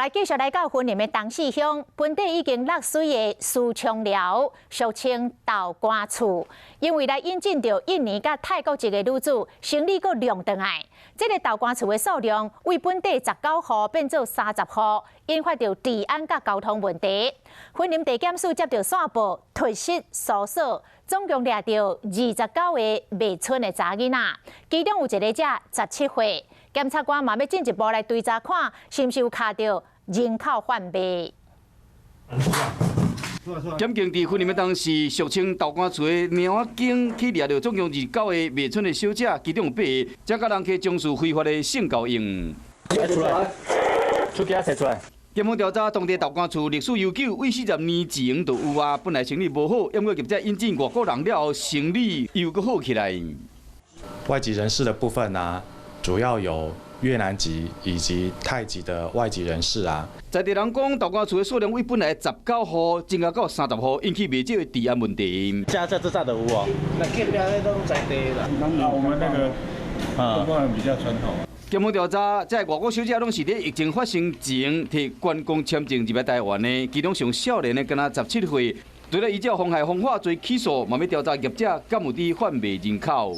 来继续来到云林的东势乡，本地已经落水的苏昌寮，俗称豆干厝，因为来引进到印尼甲泰国籍的女子，生理阁量转来，这个豆干厝的数量为本地19户变做30户，引发到治安甲交通问题。云林地检署接到线报，突袭搜索，总共抓到29个未村的查囡仔，其中有一个才17岁。检察官嘛要进一步来追查看，是毋是有卡到人口贩卖。检警伫云林的当时，俗称豆干厝的猫仔经去抓到总共29个未村的小姐，其中有8个，才甲人去从事非法的性交易。出来，出家摕出来。检方调查，当地豆干厝历史悠久，为40年前就有啊，本来生意无好，因为业者引进外国人了后，生意又搁好起来。外籍人士的部分啊，主要有越南籍以及泰籍的外籍人士啊。在地人讲，豆干厝的数量为本来19户增加到30户，引起未少的治安问题。这站的有哦。那这边都在地啦。我们那个东方人比较传统。检方调查，这外国小姐拢是伫疫情发生前摕观光签证入来台湾的，其中上少年的敢若17岁。除了依照妨害风化罪起诉，嘛要调查业者敢有伫贩卖人口。